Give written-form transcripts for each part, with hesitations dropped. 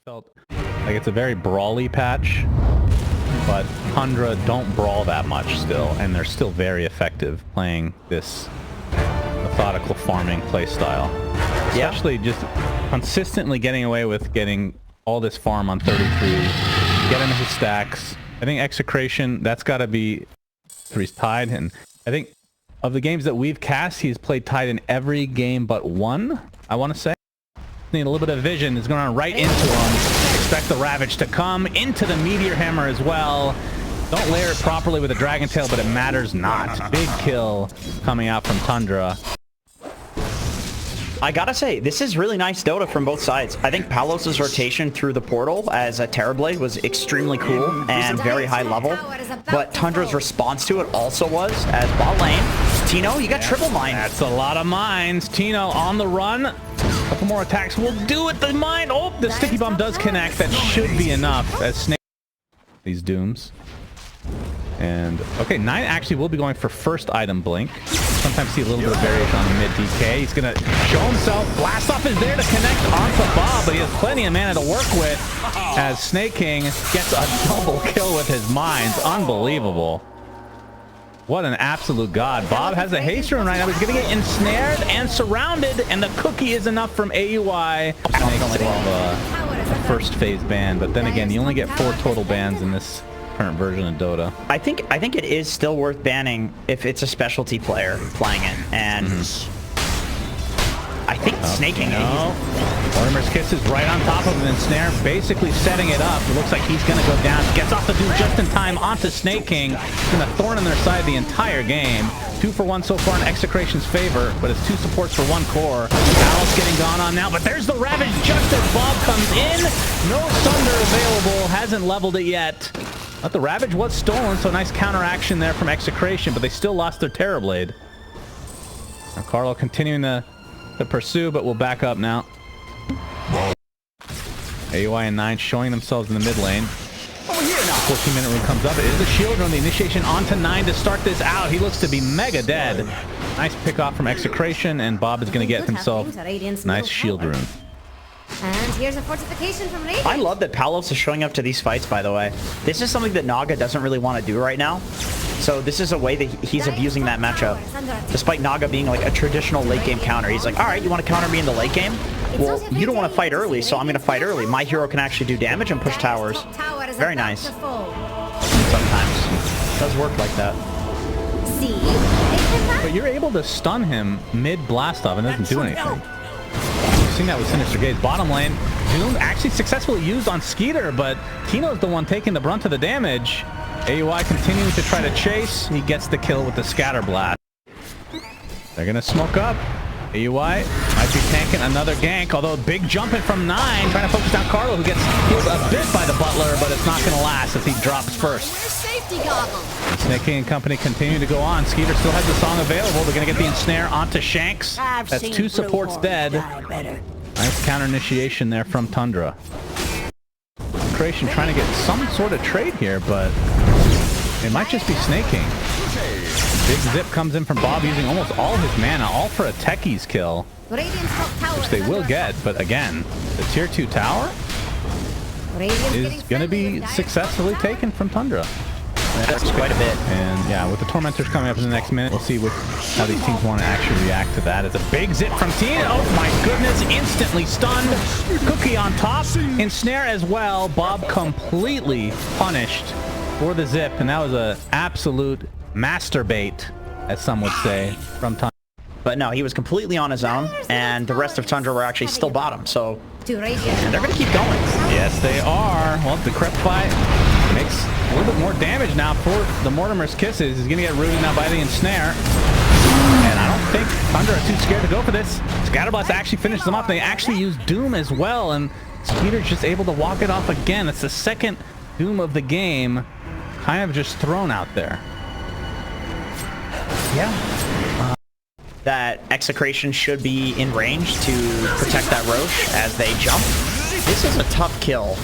Felt like it's a very brawly patch, but Tundra don't brawl that much still, and they're still very effective playing this methodical farming playstyle. Especially just consistently getting away with getting all this farm on 33, getting his stacks. I think Execration, that's got to be where he's tied, and I think of the games that we've cast, he's played tied in every game but one, I want to say. Need a little bit of vision. Is going on right into him. Expect the Ravage to come into the Meteor Hammer as well. Don't layer it properly with a Dragon Tail, but it matters not. Big kill coming out from Tundra. I gotta say, this is really nice Dota from both sides. I think Palos' rotation through the portal as a Terrorblade was extremely cool and very high level. But Tundra's response to it also was, as bot lane, Tino, you got triple mine. That's a lot of mines. Tino on the run. Couple more attacks will do it. The mine. Oh, the sticky bomb does connect. That should be enough as Snake these dooms. And okay, 9 actually will be going for first item blink. Sometimes see a little bit of variation on the mid DK. He's gonna show himself. Blast off is there to connect onto Bob, but he has plenty of mana to work with as Snake King gets a double kill with his mines. Unbelievable. What an absolute god. Bob has a haste rune right now. He's gonna get ensnared and surrounded, and the cookie is enough from AUI. Snake a first phase ban, but then again, you only get 4 total bans in this current version of Dota. I think it is still worth banning if it's a specialty player playing it, and I think snaking it. Mortimer's Kiss is right on top of him, and Snare basically setting it up. It looks like he's gonna go down. Gets off the dude just in time onto Snake King. He's gonna thorn on their side the entire game. 2 for 1 so far in Execration's favor, but it's 2 supports for 1 core. Alice getting gone on now, but there's the Ravage just as Bob comes in. No Thunder available, hasn't leveled it yet. But the Ravage was stolen, so nice counteraction there from Execration, but they still lost their Terrorblade. Now Carlo continuing to pursue, but will back up now. AUI and 9 showing themselves in the mid lane. Over here now. 14-minute rune comes up. It is a shield rune. The initiation onto 9 to start this out. He looks to be mega dead. Nice pick off from Execration, and Bob is going to get himself nice shield rune. And here's a fortification from Radiant. I love that Palos is showing up to these fights, by the way. This is something that Naga doesn't really want to do right now. So this is a way that he's abusing that matchup. Despite Naga being like a traditional late game counter, he's like, all right, you want to counter me in the late game? Well, you don't want to fight early, so I'm going to fight early. My hero can actually do damage and push towers. Very nice. Sometimes. It does work like that. But you're able to stun him mid blast off and it doesn't do anything. We've seen that with Sinister Gaze. Bottom lane, Doom actually successfully used on Skeeter, but Tino's the one taking the brunt of the damage. AUI continuing to try to chase. He gets the kill with the Scatter Blast. They're going to smoke up. AUI might be tanking another gank, although big jumping from 9, trying to focus down Carlo, who gets healed a bit by the Butler, but it's not going to last as he drops first. Snake King and company continue to go on. Skeeter still has the song available. They're going to get the ensnare onto Shanks. That's 2 supports dead. Nice counter initiation there from Tundra. Creation trying to get some sort of trade here, but it might just be Snake King. Big zip comes in from Bob using almost all his mana, all for a Techies kill, which they will get, but again, the tier 2 tower is going to be successfully taken from Tundra. That's quite a bit. And yeah, with the Tormentors coming up in the next minute, we'll see how these teams want to actually react to that. It's a big zip from Tina. Oh my goodness, instantly stunned. Cookie on top, ensnare as well. Bob completely punished for the zip, and that was an absolute masturbate, as some would say, from Tundra. But no, he was completely on his own, and the rest of Tundra were actually still bottom, so... And they're going to keep going. Yes, they are. Well, the Decrepify makes a little bit more damage now for the Mortimer's Kisses. He's going to get rooted now by the ensnare. And I don't think Tundra are too scared to go for this. Scatterblast actually finishes them off. They actually use Doom as well, and Skeeter's just able to walk it off again. It's the second Doom of the game, kind of just thrown out there. Yeah. That Execration should be in range to protect that Roche as they jump. This is a tough kill.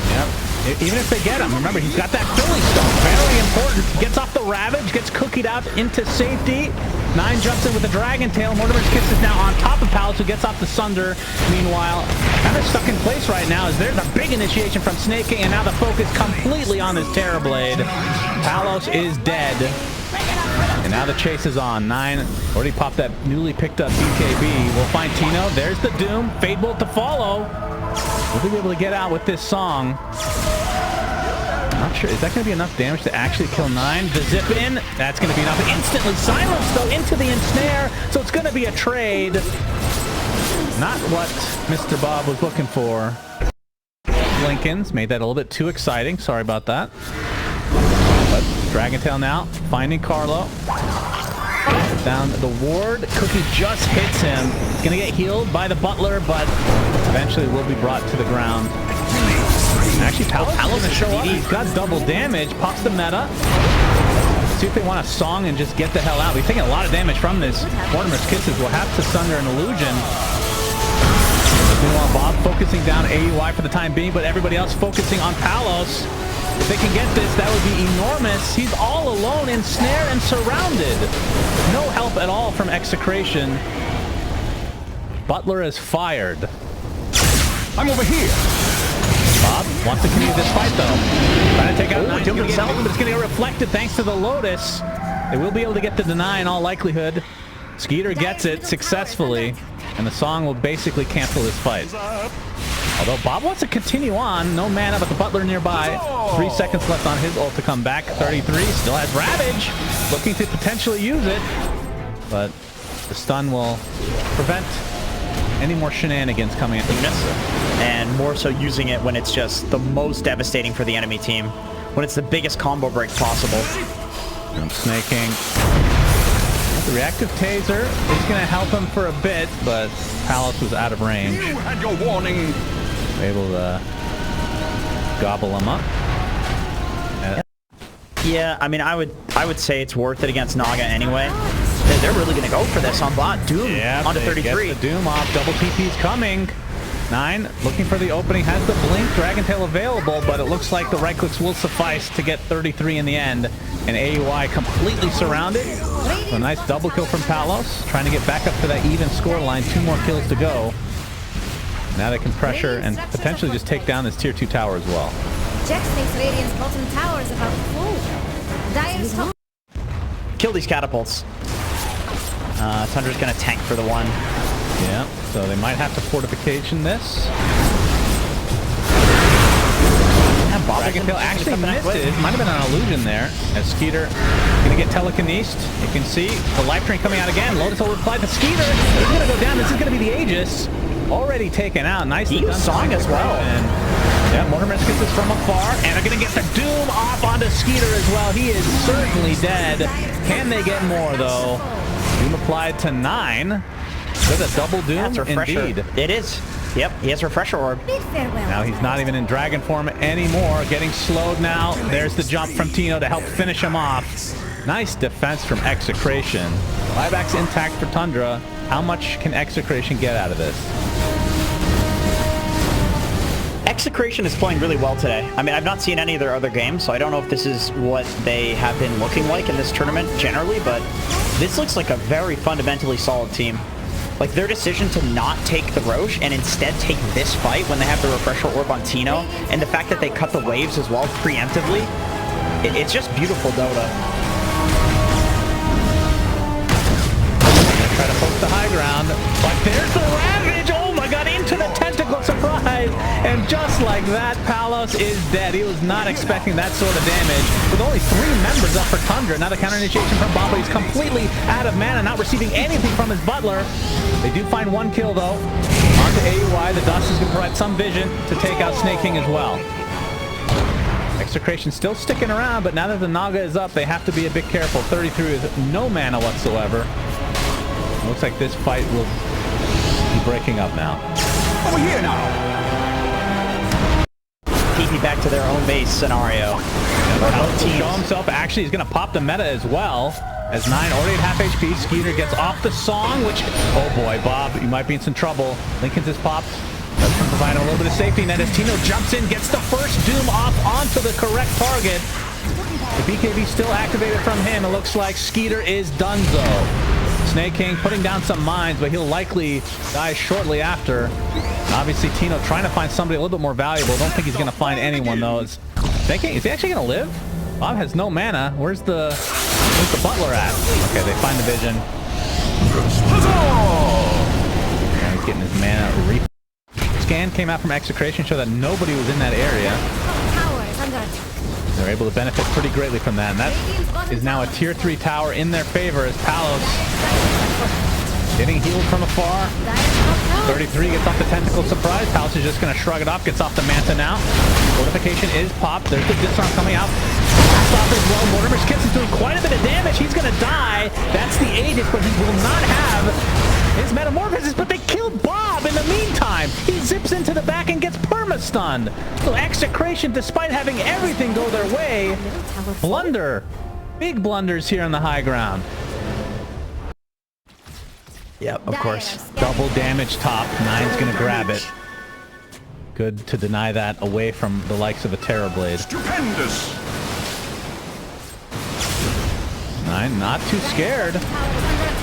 Yep. Even if they get him, remember, he's got that Philly Stone. Very important. Gets off the Ravage, gets cookied out into safety. 9 jumps in with the Dragon Tail. Mortimer's Kiss is now on top of Palos, who gets off the Sunder. Meanwhile, kind of stuck in place right now as there's a big initiation from Snake King, and now the focus completely on this Terror Blade. Palos is dead. And now the chase is on. 9 already popped that newly picked up BKB. We'll find Tino. There's the Doom. Fade Bolt to follow. Will he be able to get out with this song? Not sure. Is that going to be enough damage to actually kill 9? The zip in. That's going to be enough. Instantly silenced, though, into the ensnare. So it's going to be a trade. Not what Mr. Bob was looking for. Lincoln's made that a little bit too exciting. Sorry about that. But Dragon Tail now finding Carlo. Down the ward. Cookie just hits him. He's going to get healed by the Butler, but eventually will be brought to the ground. Actually, Palos is show up. He's got double damage. Pops the meta. Let's see if they want a song and just get the hell out. We're taking a lot of damage from this. Mortimer's Kisses will have to sunder an illusion. Meanwhile, Bob focusing down AUI for the time being, but everybody else focusing on Palos. If they can get this, that would be enormous. He's all alone, ensnared and surrounded. No help at all from Execration. Butler is fired. I'm over here. Bob wants to continue this fight, though. Trying to take out Doom himself, but it's going to get reflected thanks to the Lotus. They will be able to get the deny in all likelihood. Skeeter gets it successfully, and the song will basically cancel this fight. Although Bob wants to continue on. No mana, but the Butler nearby. 3 seconds left on his ult to come back. 33 still has Ravage. Looking to potentially use it, but the stun will prevent any more shenanigans coming at the and more so using it when it's just the most devastating for the enemy team, when it's the biggest combo break possible. Snaking. The reactive taser is going to help him for a bit, but Palos was out of range. You had your warning. Able to gobble him up. Yeah, I mean, I would say it's worth it against Naga anyway. They're really going to go for this on bot. Doom onto 33. Get the Doom off. Double TP's coming. 9 looking for the opening. Has the Blink. Dragon Tail available, but it looks like the right clicks will suffice to get 33 in the end. And AUI completely surrounded. So a nice double kill from Palos. Trying to get back up to that even score line. 2 more kills to go. Now they can pressure and potentially just take down this tier 2 tower as well. Jax thinks Radiant's bottom tower is about full. Dire's top. Kill these catapults. Tundra's going to tank for the 1. Yeah, so they might have to fortification this. Yeah, Dragon Tail actually missed it. It might have been an illusion there. As Skeeter going to get telekinesed. You can see the life drain coming out again. Lotus will reply to Skeeter. He's going to go down. This is going to be the Aegis. Already taken out. Nicely done. Song as well. And yeah, Mortimer gets this from afar. And they're going to get the Doom off onto Skeeter as well. He is certainly dead. Can they get more, though? Doom applied to 9. That's a double Doom, indeed. It is. Yep, he has Refresher Orb. Now he's not even in Dragon form anymore. Getting slowed now. There's the jump from Tino to help finish him off. Nice defense from Execration. Buyback's intact for Tundra. How much can Execration get out of this? Execration is playing really well today. I mean, I've not seen any of their other games, so I don't know if this is what they have been looking like in this tournament generally, but this looks like a very fundamentally solid team. Like, their decision to not take the Roche and instead take this fight when they have the Refresher Orb on Tino, and the fact that they cut the waves as well preemptively, it's just beautiful Dota. Try to poke the high ground, but there's the Ravage! Oh my god, into the tentacle, surprise! And just like that, Palos is dead. He was not expecting that sort of damage. With only 3 members up for Tundra, now the counter initiation from Bob, he's completely out of mana, not receiving anything from his Butler. They do find 1 kill though. Onto AUI, the Dust is going to provide some vision to take out Snake King as well. Execration still sticking around, but now that the Naga is up, they have to be a bit careful. 33 with no mana whatsoever. Looks like this fight will be breaking up now. Over here now. TP back to their own base scenario. Show himself. Actually, he's going to pop the meta as well. As 9 already at half HP. Skeeter gets off the song, which... Oh boy, Bob, you might be in some trouble. Lincoln's is popped. That's going to provide him a little bit of safety net as Tino jumps in, gets the first Doom off onto the correct target. The BKB still activated from him. It looks like Skeeter is donezo. Snake King putting down some mines, but he'll likely die shortly after. Obviously, Tino trying to find somebody a little bit more valuable. Don't think he's going to find anyone, though. Is he actually going to live? Bob has no mana. Where's the butler at? Okay, they find the vision. Yeah, he's getting his mana. Scan came out from Execration, showed that nobody was in that area. They're able to benefit pretty greatly from that, and that is now a tier 3 tower in their favor as Palos getting healed from afar. 33 gets off the tentacle surprise. Palos is just going to shrug it off, gets off the Manta now. Fortification is popped. There's the disarm coming out. Blast off as well. Mortimer's Kiss is doing quite a bit of damage. He's going to die. That's the Aegis, but he will not have his metamorphosis, but they killed Bob in the meantime. He zips into the back and gets perma-stunned. So Execration, despite having everything go their way, blunder. Big blunders here on the high ground. Yep, of course. Double damage top. Nine's gonna grab it. Good to deny that away from the likes of a Terrorblade. Stupendous. Nine, not too scared.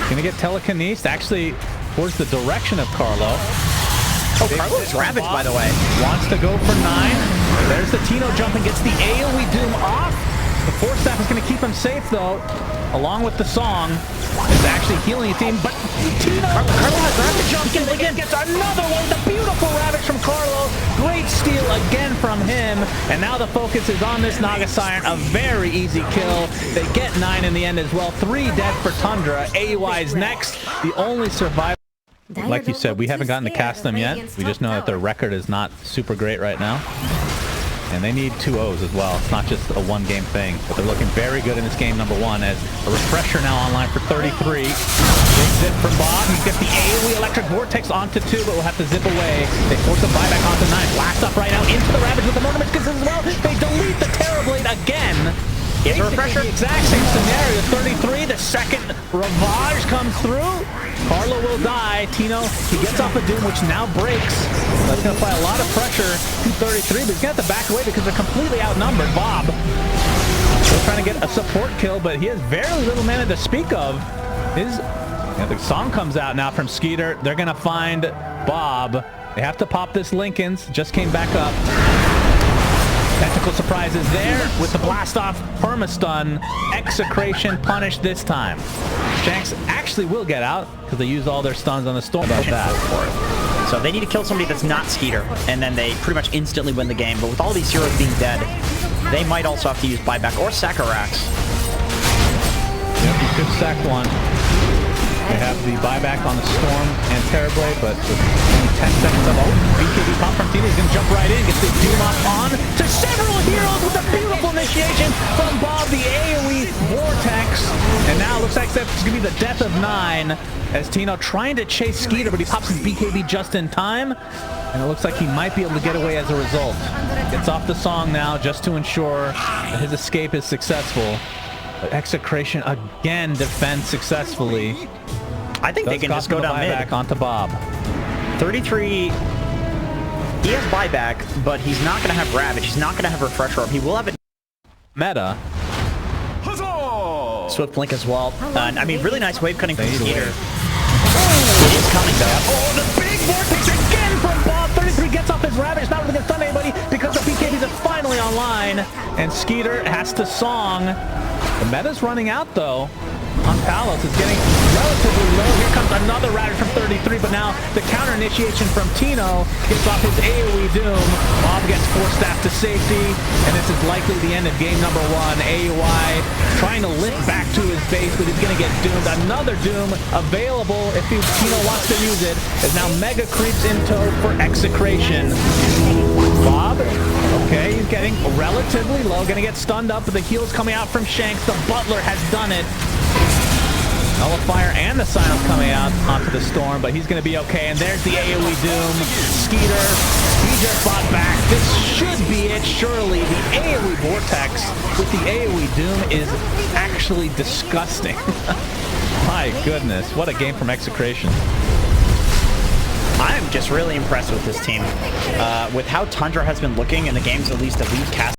Gonna get telekinesed, actually, towards the direction of Carlo. Oh, Carlo's ravaged, by the way. Wants to go for 9. There's the Tino jump and gets the AoE Doom off. The Force Staff is going to keep him safe, though, along with the song. It's actually healing his team, but Tino, Carlo has rapid jump and gets another one. The beautiful ravage from Carlo. Great steal again from him. And now the focus is on this Naga Siren. A very easy kill. They get 9 in the end as well. 3 dead for Tundra. AUI is next. The only survivor. Like you said, we haven't gotten to cast them yet. We just know that their record is not super great right now. And they need 2 O's as well. It's not just a one-game thing. But they're looking very good in this game, number 1, as a refresher now online for 33. Big zip from Bob. He's got the AoE Electric Vortex onto 2, but will have to zip away. They force the buyback onto 9. Blast up right now into the Ravage with the Mortimer's Kiss as well. They delete the Terrorblade again. It's a refresher. The exact same scenario. 33, the second Ravage comes through. Carlo will die. Tino, he gets off a Doom, which now breaks. That's going to apply a lot of pressure to 33, but he's going to have to back away because they're completely outnumbered. Bob still trying to get a support kill, but he has very little mana to speak of. The song comes out now from Skeeter. They're going to find Bob. They have to pop this Lincoln's. Just came back up. Tentacle surprise is there with the blast off perma-stun. Execration punished this time. Shanks actually will get out because they used all their stuns on the storm. About that. So they need to kill somebody that's not Skeeter, and then they pretty much instantly win the game. But with all these heroes being dead, they might also have to use buyback or Sakarax. Yep, you could sack one. They have the buyback on the Storm and Terrorblade, but with only 10 seconds of BKB pump from Tino, he's going to jump right in, gets the Doom off on to several heroes with a beautiful initiation from Bob, the AoE Vortex. And now it looks like that's going to be the death of 9 as Tino trying to chase Skeeter, but he pops his BKB just in time. And it looks like he might be able to get away as a result. Gets off the song now just to ensure that his escape is successful. But Execration again defends successfully. I think they can just go down mid. Back onto Bob. 33, he has buyback, but he's not going to have Ravage. He's not going to have Refresher Orb. He will have it. Meta. Huzzah! Swift Blink as well. I mean, really nice wave cutting from Skeeter. It is coming though. Oh, the big vortex again from Bob. 33 gets off his Ravage. Not really going to stun anybody because the BKBs are finally online. And Skeeter has to song. The meta's running out though. On Palos is getting relatively low. Here comes another Ravage from 33, but now the counter initiation from Tino gets off his AoE Doom. Bob gets Force Staff to safety, and this is likely the end of game number 1. AUI trying to lift back to his base, but he's going to get doomed. Another Doom available if Tino wants to use it, as now Mega creeps in tow for Execration. Bob, okay, he's getting relatively low, going to get stunned up, but the heal's coming out from Shanks. The Butler has done it. Nullifier and the Silence coming out onto the Storm, but he's going to be okay. And there's the AoE Doom. Skeeter, he just fought back. This should be it, surely. The AoE Vortex with the AoE Doom is actually disgusting. My goodness, what a game from Execration. I'm just really impressed with this team. With how Tundra has been looking in the games, at least that we've cast.